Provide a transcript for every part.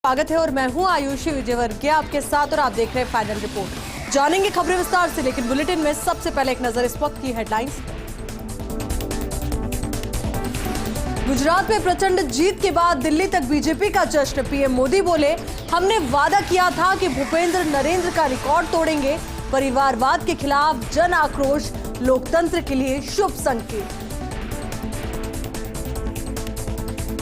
स्वागत है और मैं हूं आयुषी विजयवर्गीय आपके साथ और आप देख रहे हैं फाइनल रिपोर्ट। जानेंगे खबरें विस्तार से, लेकिन बुलेटिन में सबसे पहले एक नजर इस वक्त की हेडलाइंस। गुजरात में प्रचंड जीत के बाद दिल्ली तक बीजेपी का जश्न। पीएम मोदी बोले, हमने वादा किया था कि भूपेंद्र नरेंद्र का रिकॉर्ड तोड़ेंगे। परिवारवाद के खिलाफ जन आक्रोश लोकतंत्र के लिए शुभ संकेत।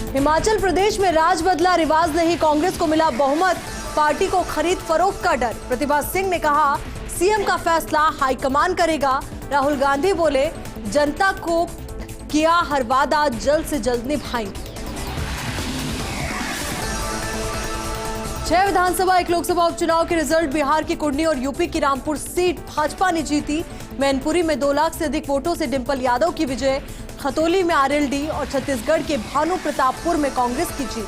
हिमाचल प्रदेश में राज बदला रिवाज नहीं, कांग्रेस को मिला बहुमत। पार्टी को खरीद फरोख्त का डर। प्रतिभा सिंह ने कहा, सीएम का फैसला हाईकमान करेगा। राहुल गांधी बोले, जनता को किया हर वादा जल्द से जल्द निभाएंगे। 6 विधानसभा 1 लोकसभा उपचुनाव के रिजल्ट। बिहार की कुर्नी और यूपी की रामपुर सीट भाजपा ने जीती। मैनपुरी में 2 लाख से अधिक वोटों से डिंपल यादव की विजय। खतौली में आरएलडी और छत्तीसगढ़ के भानु प्रतापपुर में कांग्रेस की जीत।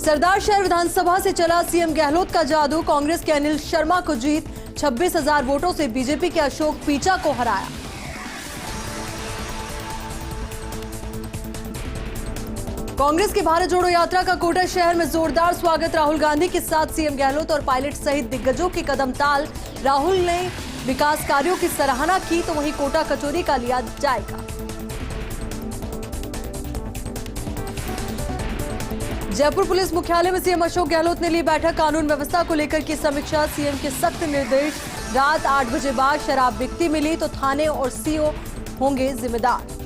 सरदार शहर विधानसभा से चला सीएम गहलोत का जादू। कांग्रेस के अनिल शर्मा को जीत। 26,000 वोटों से बीजेपी के अशोक पीचा को हराया। कांग्रेस की भारत जोड़ो यात्रा का कोटा शहर में जोरदार स्वागत। राहुल गांधी के साथ सीएम गहलोत और पायलट सहित दिग्गजों की कदम ताल। राहुल ने विकास कार्यों की सराहना की, तो वहीं कोटा कचौरी का लिया जाएगा। जयपुर पुलिस मुख्यालय में सीएम अशोक गहलोत ने ली बैठक। कानून व्यवस्था को लेकर की समीक्षा। सीएम के सख्त निर्देश। रात 8 बजे बाद शराब बिकती मिली तो थाने और सीओ होंगे जिम्मेदार।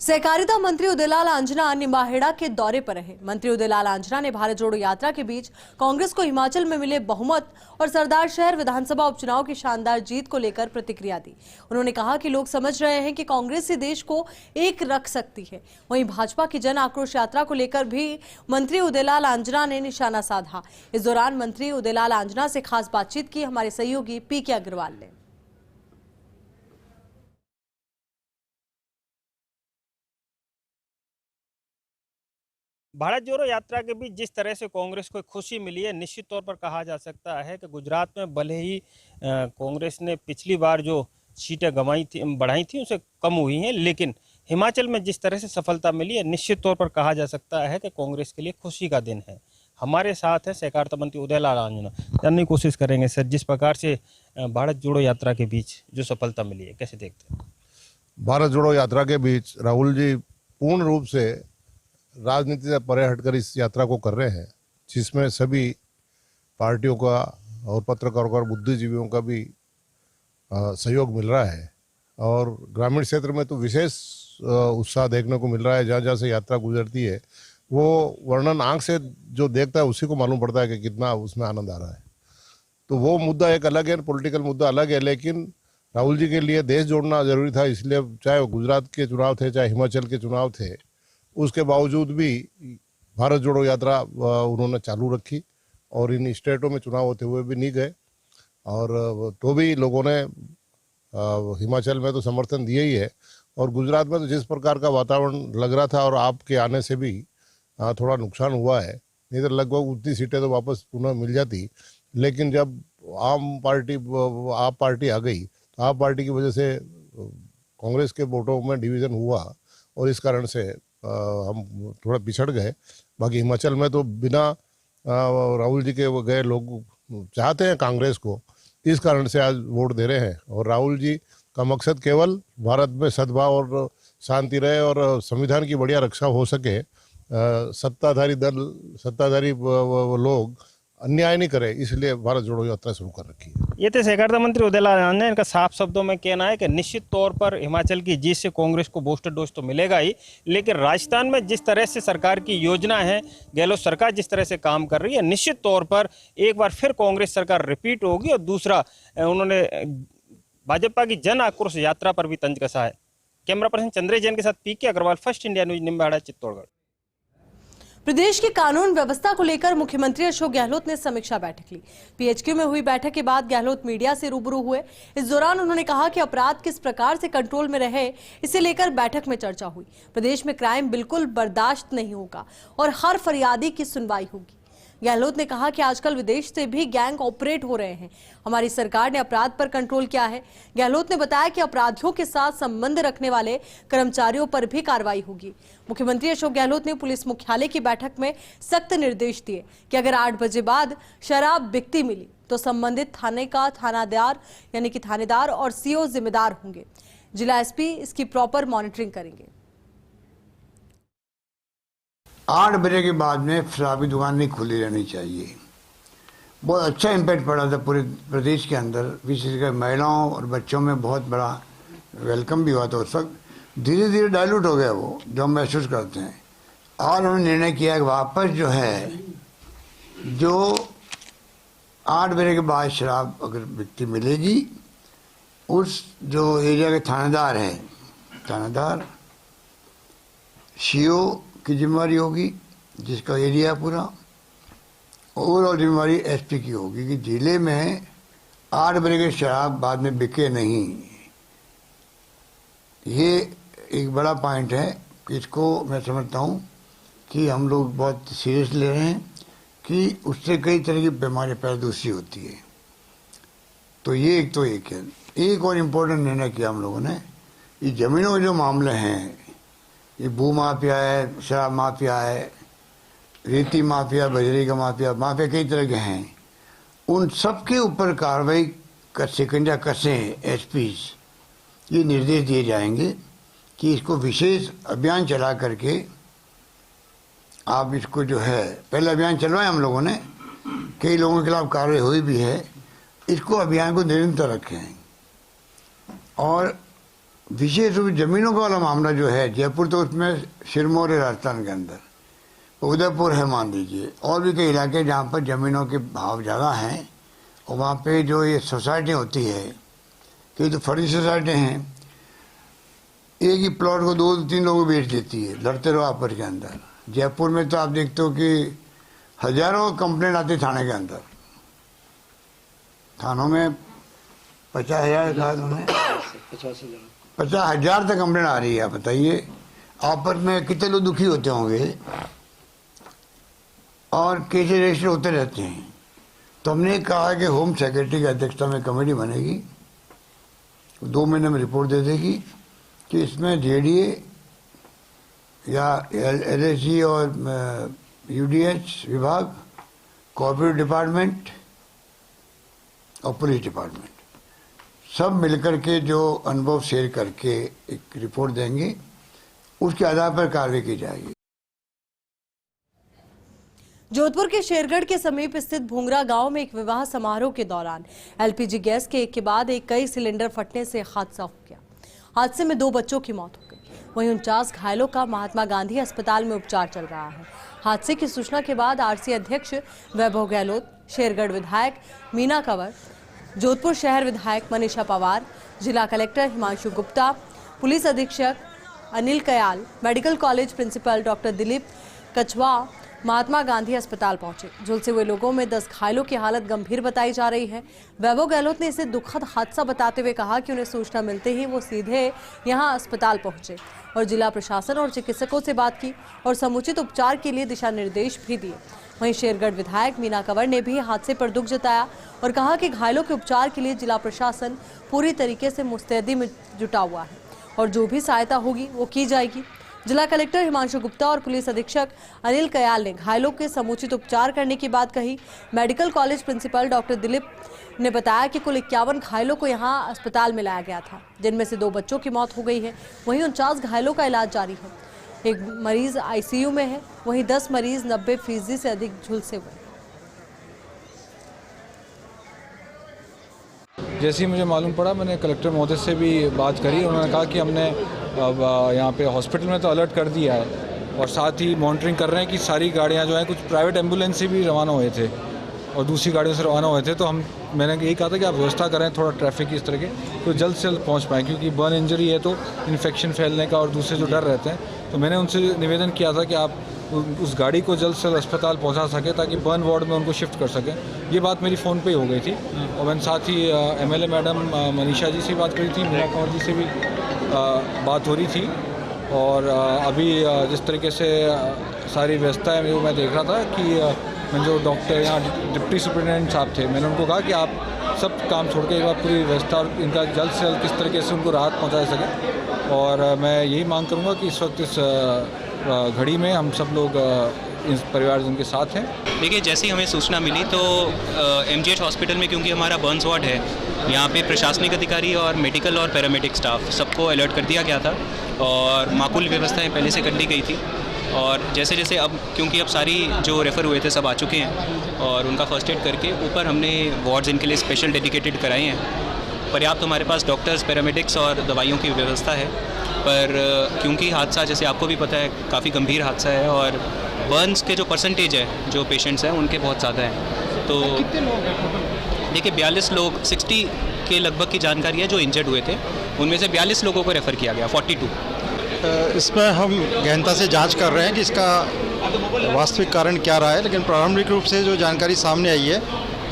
सहकारिता मंत्री उदयलाल आंजना निम्बाहेड़ा के दौरे पर रहे। मंत्री उदयलाल आंजना ने भारत जोड़ो यात्रा के बीच कांग्रेस को हिमाचल में मिले बहुमत और सरदार शहर विधानसभा उपचुनाव की शानदार जीत को लेकर प्रतिक्रिया दी। उन्होंने कहा कि लोग समझ रहे हैं कि कांग्रेस ही देश को एक रख सकती है। वहीं भाजपा की जन आक्रोश यात्रा को लेकर भी मंत्री उदयलाल आंजना ने निशाना साधा। इस दौरान मंत्री उदयलाल आंजना से खास बातचीत की हमारे सहयोगी पीके अग्रवाल ने। भारत जोड़ो यात्रा के बीच जिस तरह से कांग्रेस को खुशी मिली है, निश्चित तौर पर कहा जा सकता है कि गुजरात में भले ही कांग्रेस ने पिछली बार जो सीटें बढ़ाई थी उसे कम हुई हैं, लेकिन हिमाचल में जिस तरह से सफलता मिली है, निश्चित तौर पर कहा जा सकता है कि कांग्रेस के लिए खुशी का दिन है। हमारे साथ है सहकारिता मंत्री उदयलाल आंजना। जानने की कोशिश करेंगे सर, जिस प्रकार से भारत जोड़ो यात्रा के बीच जो सफलता मिली है, कैसे देखते हैं? भारत जोड़ो यात्रा के बीच राहुल जी पूर्ण रूप से राजनीति से परे हटकर इस यात्रा को कर रहे हैं, जिसमें सभी पार्टियों का और पत्रकारों का और बुद्धिजीवियों का भी सहयोग मिल रहा है। और ग्रामीण क्षेत्र में तो विशेष उत्साह देखने को मिल रहा है। जहाँ जहाँ से यात्रा गुजरती है, वो वर्णन आंख से जो देखता है उसी को मालूम पड़ता है कि कितना उसमें आनंद आ रहा है। तो वो मुद्दा एक अलग है, पॉलिटिकल मुद्दा अलग है, लेकिन राहुल जी के लिए देश जोड़ना जरूरी था। इसलिए चाहे गुजरात के चुनाव थे, चाहे हिमाचल के चुनाव थे, उसके बावजूद भी भारत जोड़ो यात्रा उन्होंने चालू रखी और इन स्टेटों में चुनाव होते हुए भी नहीं गए। और तो भी लोगों ने हिमाचल में तो समर्थन दिया ही है, और गुजरात में तो जिस प्रकार का वातावरण लग रहा था और आपके आने से भी थोड़ा नुकसान हुआ है, नहीं तो लगभग उतनी सीटें तो वापस पुनः मिल जाती। लेकिन जब आप पार्टी आ गई, तो आप पार्टी की वजह से कांग्रेस के वोटों में डिवीज़न हुआ और इस कारण से हम थोड़ा पिछड़ गए। बाकी हिमाचल में तो बिना राहुल जी के वो गए लोग चाहते हैं कांग्रेस को, इस कारण से आज वोट दे रहे हैं। और राहुल जी का मकसद केवल भारत में सद्भाव और शांति रहे और संविधान की बढ़िया रक्षा हो सके, सत्ताधारी लोग अन्याय नहीं करे, इसलिए भारत जोड़ो यात्रा शुरू कर रखी है। ये थे सहकारिता मंत्री उदयलाल आंजना। इनका साफ शब्दों में कहना है कि निश्चित तौर पर हिमाचल की जीत से कांग्रेस को बूस्टर डोज तो मिलेगा ही, लेकिन राजस्थान में जिस तरह से सरकार की योजना है, गहलोत सरकार जिस तरह से काम कर रही है, निश्चित तौर पर एक बार फिर कांग्रेस सरकार रिपीट होगी। और दूसरा, उन्होंने भाजपा की जन आक्रोश यात्रा पर भी तंज कसा है। कैमरा पर्सन चंद्रेश जैन के साथ PK Agrawal, first India news, Nimbahera, Chittorgarh. प्रदेश की कानून व्यवस्था को लेकर मुख्यमंत्री अशोक गहलोत ने समीक्षा बैठक ली। पीएचक्यू में हुई बैठक के बाद गहलोत मीडिया से रूबरू हुए। इस दौरान उन्होंने कहा कि अपराध किस प्रकार से कंट्रोल में रहे, इसे लेकर बैठक में चर्चा हुई। प्रदेश में क्राइम बिल्कुल बर्दाश्त नहीं होगा और हर फरियादी की सुनवाई होगी। गहलोत ने कहा कि आजकल विदेश से भी गैंग ऑपरेट हो रहे हैं। हमारी सरकार ने अपराध पर कंट्रोल किया है। गहलोत ने बताया कि अपराधियों के साथ संबंध रखने वाले कर्मचारियों पर भी कार्रवाई होगी। मुख्यमंत्री अशोक गहलोत ने पुलिस मुख्यालय की बैठक में सख्त निर्देश दिए कि अगर 8 बजे बाद शराब बिकती मिली तो संबंधित थाने का थानादार यानी कि थानेदार और सीओ जिम्मेदार होंगे। जिला एसपी इसकी प्रॉपर मॉनिटरिंग करेंगे। 8 बजे के बाद में शराब की दुकान नहीं खुली रहनी चाहिए। बहुत अच्छा इम्पैक्ट पड़ा था पूरे प्रदेश के अंदर, विशेषकर महिलाओं और बच्चों में बहुत बड़ा वेलकम भी हुआ था उस वक्त। धीरे धीरे डाइल्यूट हो गया वो, जो हम महसूस करते हैं। और उन्होंने निर्णय किया कि वापस जो है, जो 8 बजे के बाद शराब अगर बिकती मिलेगी, उस जो एरिया के थानेदार हैं, थानेदार सीओ की जिम्मेवारी होगी, जिसका एरिया पूरा, ओवरऑल जिम्मेवारी एसपी की होगी कि जिले में 8 बजे के शराब बाद में बिके नहीं। ये एक बड़ा पॉइंट है, इसको मैं समझता हूँ कि हम लोग बहुत सीरियस ले रहे हैं कि उससे कई तरह की बीमारी पैदाइशी होती है। तो ये एक है। एक और इम्पोर्टेंट निर्णय किया हम लोगों ने, ये ज़मीनों के जो मामले हैं, ये भू माफिया है, शराब माफिया है, रेती माफिया, बजरी का माफिया कई तरह के हैं। उन सब के ऊपर कार्रवाई का शिकंजा कसें एसपीज, ये निर्देश दिए जाएंगे कि इसको विशेष अभियान चला करके आप इसको जो है, पहले अभियान चलवाए हम लोगों ने, कई लोगों के खिलाफ कार्रवाई हुई भी है। इसको अभियान को निरंतर रखें। और विशेष रूप से जमीनों का वाला मामला जो है, जयपुर तो उसमें सिरमौर है राजस्थान के अंदर, उदयपुर है मान लीजिए, और भी कई इलाके जहाँ पर ज़मीनों के भाव ज़्यादा हैं, और वहाँ पे जो ये सोसाइटी होती है, कई तो फर्जी सोसाइटी हैं, एक ही प्लॉट को 2-3 लोगों को बेच देती है, लड़ते रहो आपस के अंदर। जयपुर में तो आप देखते हो कि हजारों कंप्लेंट आती है थाने के अंदर। थानों में 50,000 तक कंप्लेंट आ रही है। आप बताइए, आपस में कितने लोग दुखी होते होंगे, और केस रजिस्टर होते रहते हैं। तो हमने कहा कि होम सेक्रेटरी की अध्यक्षता में कमेटी बनेगी, 2 महीने में रिपोर्ट दे देगी कि इसमें जेडीए या एलएसी और यूडीएच विभाग, कॉर्पोरेट डिपार्टमेंट और पुलिस डिपार्टमेंट सब मिलकर के जो अनुभव शेयर करके एक रिपोर्ट देंगे, उसके आधार पर कार्रवाई की जाएगी। जोधपुर के शेरगढ़ के समीप स्थित भूंगरा गांव में एक विवाह समारोह के दौरान एलपीजी गैस के एक के बाद एक कई सिलेंडर फटने से हादसा हो गया। हादसे में 2 बच्चों की मौत हो गई, वहीं 49 घायलों का महात्मा गांधी अस्पताल में उपचार चल रहा है। हादसे की सूचना के बाद आरसी अध्यक्ष वैभव गहलोत, शेरगढ़ विधायक मीना कंवर, जोधपुर शहर विधायक मनीषा पवार, जिला कलेक्टर हिमांशु गुप्ता, पुलिस अधीक्षक Anil Kayal, medical college principal doctor Dilip Kachhawa Mahatma Gandhi अस्पताल पहुंचे। झुलसे हुए लोगों में 10 घायलों की हालत गंभीर बताई जा रही है। वैभव गहलोत ने इसे दुखद हादसा बताते हुए कहा कि उन्हें सूचना मिलते ही वो सीधे यहां अस्पताल पहुंचे और जिला प्रशासन और चिकित्सकों से बात की और समुचित उपचार के लिए दिशा निर्देश भी दिए। वहीं शेरगढ़ विधायक मीना कंवर ने भी हादसे पर दुख जताया और कहा कि घायलों के उपचार के लिए जिला प्रशासन पूरी तरीके से मुस्तैदी में जुटा हुआ है और जो भी सहायता होगी वो की जाएगी। जिला कलेक्टर हिमांशु गुप्ता और पुलिस अधीक्षक अनिल कयाल ने घायलों के समुचित उपचार करने की बात कही। Medical college principal doctor Dilip ने बताया कि कुल 51 घायलों को यहां अस्पताल में लाया गया था, जिनमें से 2 बच्चों की मौत हो गई है। वहीं 49 घायलों का इलाज जारी है। एक मरीज आईसीयू में है, वहीं 10 मरीज 90% से अधिक झुलसे हुए। जैसे ही मुझे मालूम पड़ा, मैंने कलेक्टर महोदय से भी बात करी। उन्होंने कहा कि हमने अब यहाँ पे हॉस्पिटल में तो अलर्ट कर दिया है और साथ ही मॉनिटरिंग कर रहे हैं कि सारी गाड़ियाँ जो हैं, कुछ प्राइवेट एम्बुलेंस से भी रवाना हुए थे और दूसरी गाड़ियों से रवाना हुए थे। तो मैंने यही कहा था कि आप व्यवस्था करें थोड़ा ट्रैफिक की इस तरह के, तो जल्द से जल्द पहुँच पाएँ, क्योंकि बर्न इंजरी है तो इन्फेक्शन फैलने का और दूसरे जो डर रहते हैं। तो मैंने उनसे निवेदन किया था कि आप उस गाड़ी को जल्द से जल्द अस्पताल पहुंचा सके ताकि बर्न वार्ड में उनको शिफ्ट कर सकें। ये बात मेरी फ़ोन पे ही हो गई थी और मैंने साथ ही एमएलए मैडम मनीषा जी से बात करी थी, मीना कंवर जी से भी बात हो रही थी और अभी जिस तरीके से सारी व्यवस्था है वो मैं देख रहा था कि मैं जो डॉक्टर यहाँ डिप्टी सुपरिटेंडेंट साहब थे, मैंने उनको कहा कि आप सब काम छोड़ के एक बार पूरी व्यवस्था और इनका जल्द से जल्द किस तरीके से उनको राहत पहुँचा सके। और मैं यही मांग करूँगा कि इस वक्त इस घड़ी में हम सब लोग इस परिवारजन के साथ हैं। देखिए, जैसे ही हमें सूचना मिली तो MGH हॉस्पिटल में, क्योंकि हमारा बर्न्स वार्ड है, यहाँ पे प्रशासनिक अधिकारी और मेडिकल और पैरामेडिक स्टाफ सबको अलर्ट कर दिया गया था और माकूल व्यवस्थाएं पहले से कर ली गई थी। और जैसे जैसे अब, क्योंकि अब सारी जो रेफ़र हुए थे सब आ चुके हैं और उनका फर्स्ट एड करके ऊपर हमने वार्ड्स इनके लिए स्पेशल डेडिकेटेड कराए हैं। पर्याप्त हमारे पास डॉक्टर्स, पैरामेडिक्स और दवाइयों की व्यवस्था है। पर क्योंकि हादसा, जैसे आपको भी पता है, काफ़ी गंभीर हादसा है और बर्न्स के जो परसेंटेज है जो पेशेंट्स हैं उनके बहुत ज़्यादा हैं। तो कितने लोग हैं? देखिए, 42 लोग, 60 के लगभग की जानकारी है जो इंजर्ड हुए थे। उनमें से 42 लोगों को रेफ़र किया गया, 42। इसमें हम गहनता से जांच कर रहे हैं कि इसका वास्तविक कारण क्या रहा है, लेकिन प्रारंभिक रूप से जो जानकारी सामने आई है,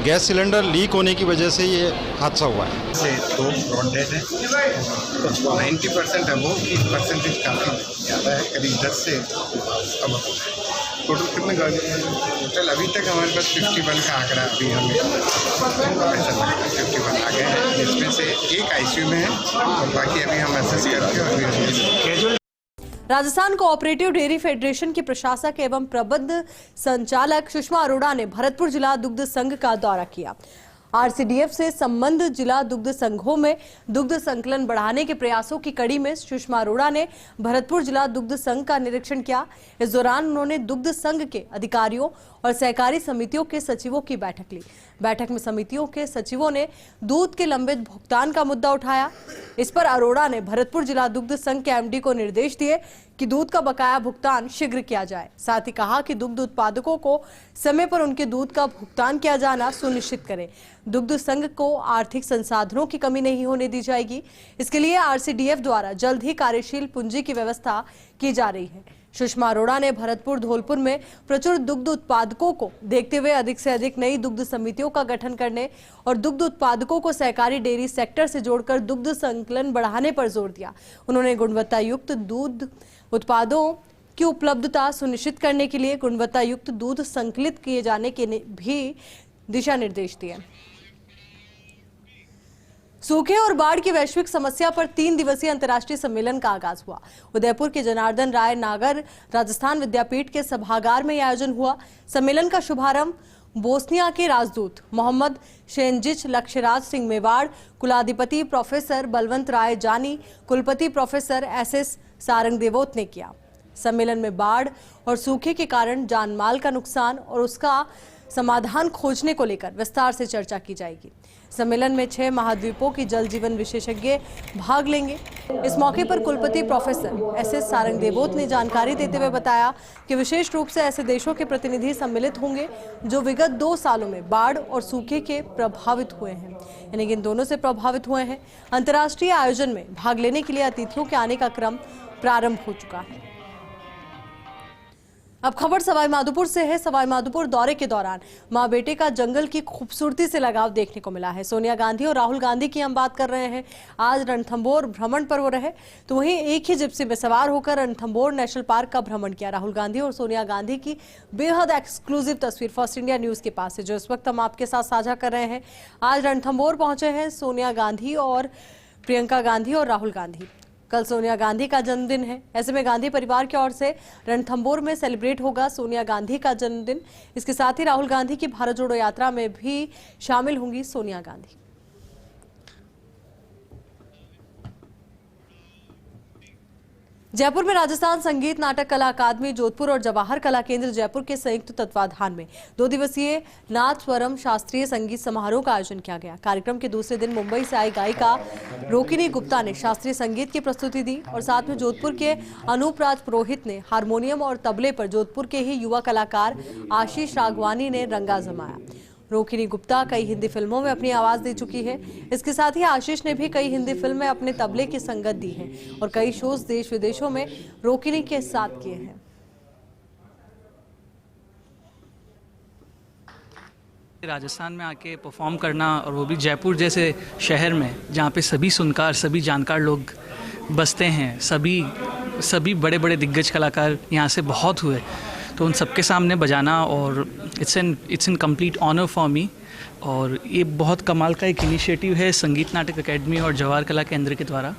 गैस सिलेंडर लीक होने की वजह से ये हादसा हुआ है। से 2 ब्रॉड डेड हैं, तो 90% है वो, कि परसेंटेज काफ़ी ज़्यादा है, करीब 10 से अब टोटल कितने गाड़ी हैं? टोटल अभी तक हमारे पास 51 का आंकड़ा अभी हमें ऐसा लगता है 51 आ गए हैं, जिसमें से एक ICU में है और बाकी अभी हम असेस करके और अभी राजस्थान कोऑपरेटिव डेयरी फेडरेशन की प्रशासक एवं प्रबंध संचालक सुषमा अरोड़ा ने भरतपुर जिला दुग्ध संघ का दौरा किया। RCDF से संबंध जिला दुग्ध संघों में दुग्ध संकलन बढ़ाने के प्रयासों की कड़ी में सुषमा अरोड़ा ने भरतपुर जिला दुग्ध संघ का निरीक्षण किया। इस दौरान उन्होंने दुग्ध संघ के अधिकारियों और सहकारी समितियों के सचिवों की बैठक ली। बैठक में समितियों के सचिवों ने दूध के लंबित भुगतान का मुद्दा उठाया। इस पर अरोड़ा ने भरतपुर जिला दुग्ध संघ के MD को निर्देश दिए कि दूध का बकाया भुगतान शीघ्र किया जाए। साथ ही कहा कि दुग्ध उत्पादकों को समय पर उनके दूध का भुगतान किया जाना सुनिश्चित करें। दुग्ध संघ को आर्थिक संसाधनों की कमी नहीं होने दी जाएगी। इसके लिए RCDF द्वारा जल्द ही कार्यशील पूंजी की व्यवस्था की जा रही है। सुषमा अरोड़ा ने भरतपुर धौलपुर में प्रचुर दुग्ध उत्पादकों को देखते हुए अधिक से अधिक नई दुग्ध समितियों का गठन करने और दुग्ध उत्पादकों को सहकारी डेयरी सेक्टर से जोड़कर दुग्ध संकलन बढ़ाने पर जोर दिया। उन्होंने गुणवत्ता युक्त दूध उत्पादों की उपलब्धता सुनिश्चित करने के लिए गुणवत्ता युक्त दूध संकलित किए जाने के भी दिशा निर्देश दिए। सूखे और बाढ़ की वैश्विक समस्या पर 3 दिवसीय अंतर्राष्ट्रीय सम्मेलन का आगाज हुआ। उदयपुर के जनार्दन राय नागर राजस्थान विद्यापीठ के सभागार में आयोजन हुआ। सम्मेलन का शुभारंभ बोस्निया के राजदूत मोहम्मद शेंजिच लक्ष्यराज सिंह मेवाड़, कुलाधिपति प्रोफेसर बलवंत राय जानी, कुलपति प्रोफेसर SS सारंग देवोत ने किया। सम्मेलन में बाढ़ और सूखे के कारण जानमाल का नुकसान और उसका समाधान खोजने को लेकर विस्तार से चर्चा की जाएगी। सम्मेलन में 6 महाद्वीपों की जल जीवन विशेषज्ञ भाग लेंगे। इस मौके पर कुलपति प्रोफेसर SS सारंग देवोत ने जानकारी देते हुए बताया कि विशेष रूप से ऐसे देशों के प्रतिनिधि सम्मिलित होंगे जो विगत 2 सालों में बाढ़ और सूखे के प्रभावित हुए हैं, यानी कि इन दोनों से प्रभावित हुए हैं। अंतर्राष्ट्रीय आयोजन में भाग लेने के लिए अतिथियों के आने का क्रम प्रारंभ हो चुका है। अब खबर सवाई माधोपुर से है। सवाई माधोपुर दौरे के दौरान मां बेटे का जंगल की खूबसूरती से लगाव देखने को मिला है। सोनिया गांधी और राहुल गांधी की हम बात कर रहे हैं। आज रणथंभौर भ्रमण पर वो रहे, तो वहीं एक ही जिप्सी में सवार होकर रणथंभौर नेशनल पार्क का भ्रमण किया। राहुल गांधी और सोनिया गांधी की बेहद एक्सक्लूसिव तस्वीर फर्स्ट इंडिया न्यूज के पास है, जो इस वक्त हम आपके साथ साझा कर रहे हैं। आज रणथंभौर पहुंचे हैं सोनिया गांधी और प्रियंका गांधी और राहुल गांधी। कल सोनिया गांधी का जन्मदिन है, ऐसे में गांधी परिवार की ओर से रणथंभौर में सेलिब्रेट होगा सोनिया गांधी का जन्मदिन। इसके साथ ही राहुल गांधी की भारत जोड़ो यात्रा में भी शामिल होंगी सोनिया गांधी। जयपुर में राजस्थान संगीत नाटक कला अकादमी जोधपुर और जवाहर कला केंद्र जयपुर के संयुक्त तत्वाधान में 2 दिवसीय नाथ स्वरम शास्त्रीय संगीत समारोह का आयोजन किया गया। कार्यक्रम के दूसरे दिन मुंबई से आई गायिका रोकिनी गुप्ता ने शास्त्रीय संगीत की प्रस्तुति दी और साथ में जोधपुर के अनूप राज पुरोहित ने हारमोनियम और तबले पर जोधपुर के ही युवा कलाकार आशीष राघवानी ने रंगा जमाया। रोकिनी गुप्ता कई हिंदी फिल्मों में अपनी आवाज दे चुकी है। इसके साथ ही आशीष ने भी कई हिंदी फिल्म में अपने तबले की संगत दी है और कई शोज देश विदेशों में रोकिनी के साथ किए हैं। राजस्थान में आके परफॉर्म करना, और वो भी जयपुर जैसे शहर में जहाँ पे सभी सुनकार, सभी जानकार लोग बसते हैं, सभी सभी बड़े बड़े दिग्गज कलाकार यहाँ से बहुत हुए, तो उन सबके सामने बजाना और it's an complete honour for me. और ये बहुत कमाल का एक इनिशिएटिव है संगीत नाटक अकेडमी और जवाहर कला केंद्र के द्वारा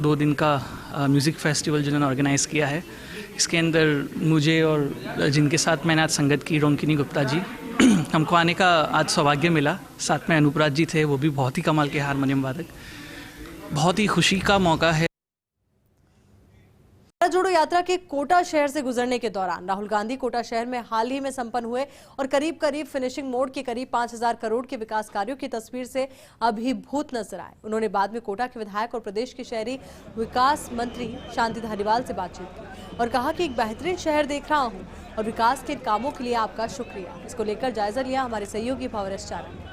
2 दिन का म्यूज़िक फेस्टिवल जिन्होंने ऑर्गेनाइज़ किया है। इसके अंदर मुझे और जिनके साथ मैंने आज संगत की, रोंकिनी गुप्ता जी, हमको आने का आज सौभाग्य मिला। साथ में अनुपराज जी थे, वो भी बहुत ही कमाल के हारमोनियम वादक। बहुत ही खुशी का मौका है। भारत जोड़ो यात्रा के कोटा शहर से गुजरने के दौरान राहुल गांधी कोटा शहर में हाल ही में संपन्न हुए और करीब फिनिशिंग मोड के करीब 5000 करोड़ के विकास कार्यों की तस्वीर से अभिभूत नजर आए। उन्होंने बाद में कोटा के विधायक और प्रदेश के शहरी विकास मंत्री शांति धारीवाल से बातचीत की और कहा कि एक बेहतरीन शहर देख रहा हूं और विकास के कामों के लिए आपका शुक्रिया। इसको लेकर जायजा लिया हमारे सहयोगी भवरेश चारण ने।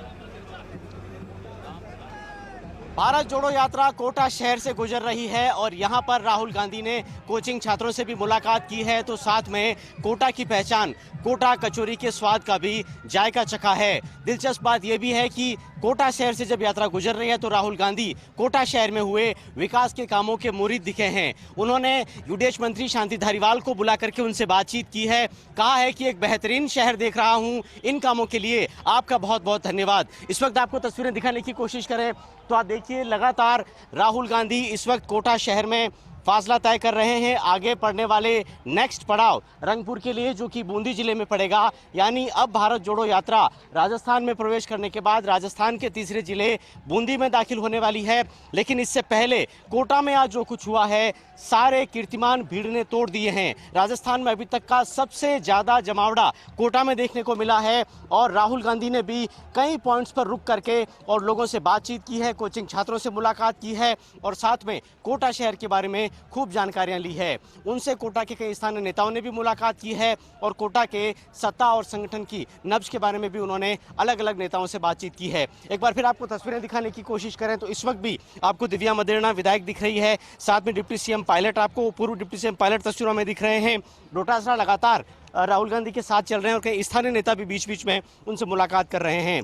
भारत जोड़ो यात्रा कोटा शहर से गुजर रही है और यहाँ पर राहुल गांधी ने कोचिंग छात्रों से भी मुलाकात की है, तो साथ में कोटा की पहचान कोटा कचौरी के स्वाद का भी जायका चखा है। दिलचस्प बात यह भी है कि कोटा शहर से जब यात्रा गुजर रही है तो राहुल गांधी कोटा शहर में हुए विकास के कामों के मुरीद दिखे हैं। उन्होंने विदेश मंत्री शांति धारीवाल को बुला करके उनसे बातचीत की है, कहा है कि एक बेहतरीन शहर देख रहा हूं, इन कामों के लिए आपका बहुत बहुत धन्यवाद। इस वक्त आपको तस्वीरें दिखाने की कोशिश करें तो आप देखिए लगातार राहुल गांधी इस वक्त कोटा शहर में फासला तय कर रहे हैं। आगे पड़ने वाले नेक्स्ट पड़ाव रंगपुर के लिए, जो कि बूंदी जिले में पड़ेगा। यानी अब भारत जोड़ो यात्रा राजस्थान में प्रवेश करने के बाद राजस्थान के तीसरे जिले बूंदी में दाखिल होने वाली है। लेकिन इससे पहले कोटा में आज जो कुछ हुआ है, सारे कीर्तिमान भीड़ ने तोड़ दिए हैं। राजस्थान में अभी तक का सबसे ज़्यादा जमावड़ा कोटा में देखने को मिला है और राहुल गांधी ने भी कई पॉइंट्स पर रुक करके और लोगों से बातचीत की है, कोचिंग छात्रों से मुलाकात की है और साथ में कोटा शहर के बारे में खूब जानकारियां ली है। उनसे कोटा के कई स्थानीय नेताओं ने भी मुलाकात की है और कोटा के सत्ता और संगठन की नब्ज के बारे में भी उन्होंने अलग अलग नेताओं से बातचीत की है। एक बार फिर आपको तस्वीरें दिखाने की कोशिश करें तो इस वक्त भी आपको दिव्या मदेरणा विधायक दिख रही है, साथ में डिप्टी सीएम पायलट, आपको पूर्व डिप्टी सीएम पायलट तस्वीरों में दिख रहे हैं। डोटासरा लगातार राहुल गांधी के साथ चल रहे हैं और कई स्थानीय नेता भी बीच बीच में उनसे मुलाकात कर रहे हैं।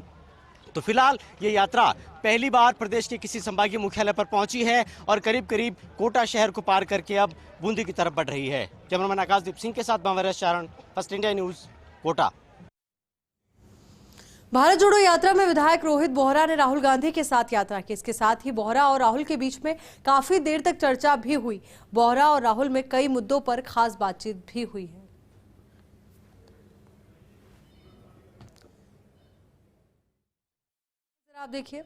तो फिलहाल ये यात्रा पहली बार प्रदेश के किसी संभागीय मुख्यालय पर पहुंची है और करीब करीब कोटा शहर को पार करके अब बूंदी की तरफ बढ़ रही है। कैमरामैन आकाशदीप सिंह के साथ Bhawresh Charan, first India news, Kota. Bharat Jodo Yatra में विधायक रोहित बोहरा ने राहुल गांधी के साथ यात्रा की। इसके साथ ही बोहरा और राहुल के बीच में काफी देर तक चर्चा भी हुई। बोहरा और राहुल में कई मुद्दों पर खास बातचीत भी हुई है। आप देखिए,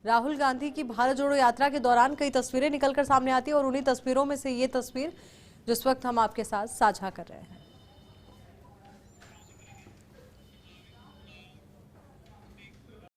राहुल गांधी की भारत जोड़ो यात्रा के दौरान कई तस्वीरें निकलकर सामने आती है और उन्हीं तस्वीरों में से ये तस्वीर जिस वक्त हम आपके साथ साझा कर रहे हैं।